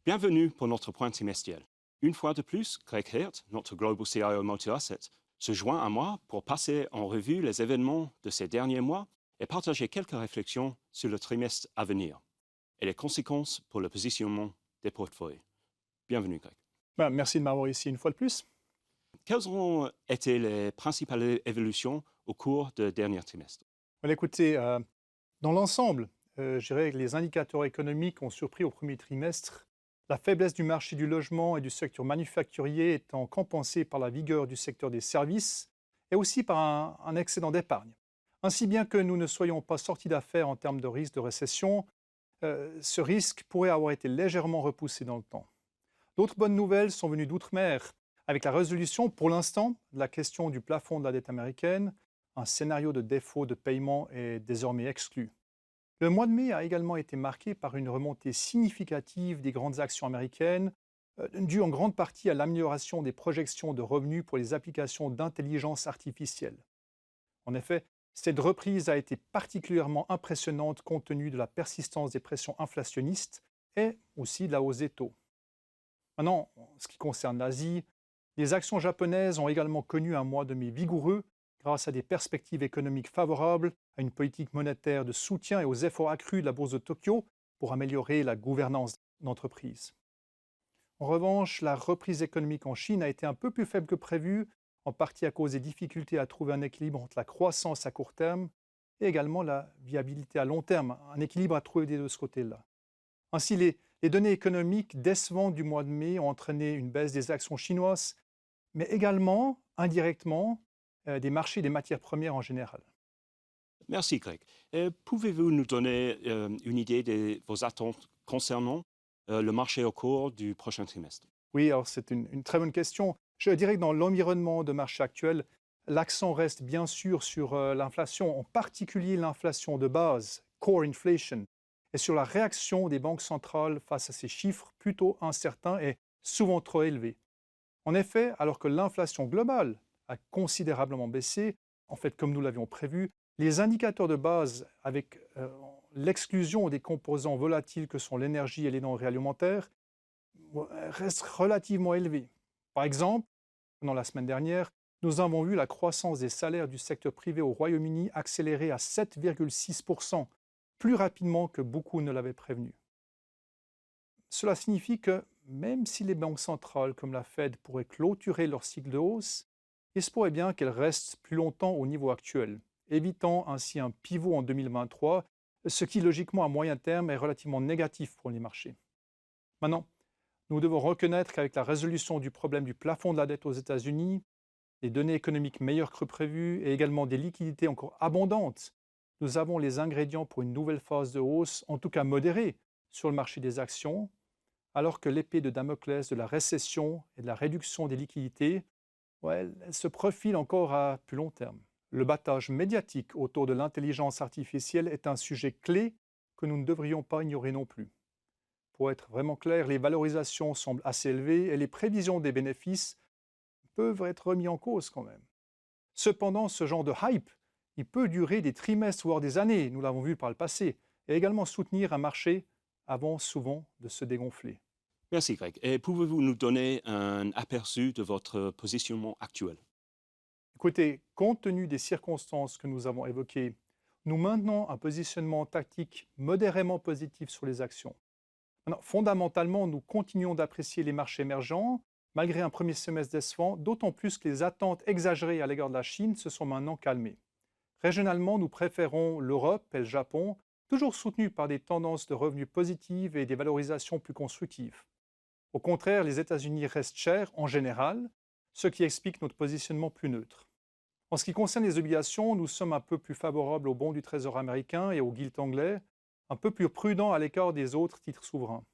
Bienvenue pour notre point trimestriel. Une fois de plus, Greg Hirt, notre Global CIO Multi-Asset, se joint à moi pour passer en revue les événements de ces derniers mois et partager quelques réflexions sur le trimestre à venir et les conséquences pour le positionnement des portefeuilles. Bienvenue, Greg. Merci de m'avoir ici une fois de plus. Quelles ont été les principales évolutions au cours du dernier trimestre? Écoutez, dans l'ensemble, je dirais que les indicateurs économiques ont surpris au premier trimestre, la faiblesse du marché du logement et du secteur manufacturier étant compensée par la vigueur du secteur des services et aussi par un excédent d'épargne. Ainsi bien que nous ne soyons pas sortis d'affaire en termes de risque de récession, ce risque pourrait avoir été légèrement repoussé dans le temps. D'autres bonnes nouvelles sont venues d'outre-mer, avec la résolution, pour l'instant, de la question du plafond de la dette américaine. Un scénario de défaut de paiement est désormais exclu. Le mois de mai a également été marqué par une remontée significative des grandes actions américaines, due en grande partie à l'amélioration des projections de revenus pour les applications d'intelligence artificielle. En effet, cette reprise a été particulièrement impressionnante compte tenu de la persistance des pressions inflationnistes et aussi de la hausse des taux. Maintenant, en ce qui concerne l'Asie, les actions japonaises ont également connu un mois de mai vigoureux grâce à des perspectives économiques favorables, à une politique monétaire de soutien et aux efforts accrus de la bourse de Tokyo pour améliorer la gouvernance d'entreprise. En revanche, la reprise économique en Chine a été un peu plus faible que prévu, en partie à cause des difficultés à trouver un équilibre entre la croissance à court terme et également la viabilité à long terme, un équilibre à trouver de ce côté-là. Ainsi, les données économiques décevantes du mois de mai ont entraîné une baisse des actions chinoises, mais également, indirectement, des marchés des matières premières en général. Merci, Greg. Pouvez-vous nous donner une idée de vos attentes concernant le marché au cours du prochain trimestre? Oui, alors c'est une très bonne question. Je dirais que dans l'environnement de marché actuel, l'accent reste bien sûr sur l'inflation, en particulier l'inflation de base, core inflation, et sur la réaction des banques centrales face à ces chiffres plutôt incertains et souvent trop élevés. En effet, alors que l'inflation globale a considérablement baissé, en fait comme nous l'avions prévu, les indicateurs de base avec l'exclusion des composants volatiles que sont l'énergie et les denrées alimentaires restent relativement élevés. Par exemple, pendant la semaine dernière, nous avons vu la croissance des salaires du secteur privé au Royaume-Uni accélérer à 7,6%, plus rapidement que beaucoup ne l'avaient prévenu. Cela signifie que même si les banques centrales comme la Fed pourraient clôturer leur cycle de hausse, il se pourrait bien qu'elles restent plus longtemps au niveau actuel, évitant ainsi un pivot en 2023, ce qui logiquement à moyen terme est relativement négatif pour les marchés. Maintenant, nous devons reconnaître qu'avec la résolution du problème du plafond de la dette aux États-Unis, des données économiques meilleures que prévues et également des liquidités encore abondantes, nous avons les ingrédients pour une nouvelle phase de hausse, en tout cas modérée, sur le marché des actions, alors que l'épée de Damoclès de la récession et de la réduction des liquidités, elle se profile encore à plus long terme. Le battage médiatique autour de l'intelligence artificielle est un sujet clé que nous ne devrions pas ignorer non plus. Pour être vraiment clair, les valorisations semblent assez élevées et les prévisions des bénéfices peuvent être remis en cause quand même. Cependant, ce genre de hype, il peut durer des trimestres voire des années, nous l'avons vu par le passé, et également soutenir un marché avant souvent de se dégonfler. Merci, Greg. Et pouvez-vous nous donner un aperçu de votre positionnement actuel? Écoutez, compte tenu des circonstances que nous avons évoquées, nous maintenons un positionnement tactique modérément positif sur les actions. Maintenant, fondamentalement, nous continuons d'apprécier les marchés émergents, malgré un premier semestre décevant, d'autant plus que les attentes exagérées à l'égard de la Chine se sont maintenant calmées. Régionalement, nous préférons l'Europe et le Japon, toujours soutenus par des tendances de revenus positives et des valorisations plus constructives. Au contraire, les États-Unis restent chers en général, ce qui explique notre positionnement plus neutre. En ce qui concerne les obligations, nous sommes un peu plus favorables aux bons du Trésor américain et au gilt anglais, un peu plus prudents à l'écart des autres titres souverains.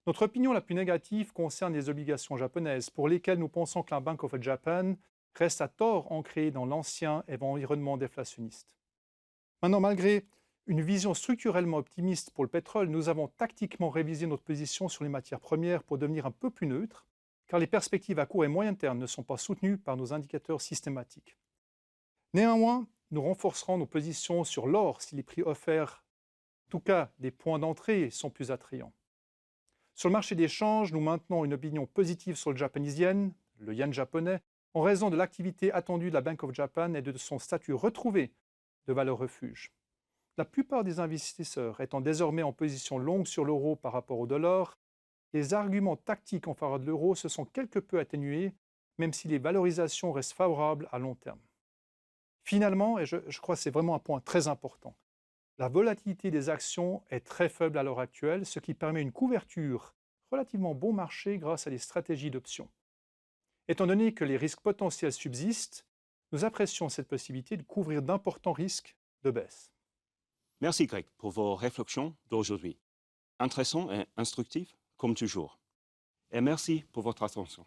Notre opinion la plus négative concerne les obligations japonaises, pour lesquelles nous pensons que la Bank of Japan reste à tort ancrée dans l'ancien environnement déflationniste. Maintenant, malgré une vision structurellement optimiste pour le pétrole, nous avons tactiquement révisé notre position sur les matières premières pour devenir un peu plus neutre, car les perspectives à court et moyen terme ne sont pas soutenues par nos indicateurs systématiques. Néanmoins, nous renforcerons nos positions sur l'or si les prix offerts, en tout cas des points d'entrée, sont plus attrayants. Sur le marché des changes, nous maintenons une opinion positive sur le Japanese yen, le yen japonais, en raison de l'activité attendue de la Bank of Japan et de son statut retrouvé de valeur refuge. La plupart des investisseurs étant désormais en position longue sur l'euro par rapport au dollar, les arguments tactiques en faveur de l'euro se sont quelque peu atténués, même si les valorisations restent favorables à long terme. Finalement, et je crois que c'est vraiment un point très important, la volatilité des actions est très faible à l'heure actuelle, ce qui permet une couverture relativement bon marché grâce à des stratégies d'options. Étant donné que les risques potentiels subsistent, nous apprécions cette possibilité de couvrir d'importants risques de baisse. Merci Greg pour vos réflexions d'aujourd'hui. Intéressant et instructif comme toujours. Et merci pour votre attention.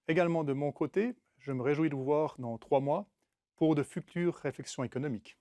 Également de mon côté, je me réjouis de vous voir dans 3 mois pour de futures réflexions économiques.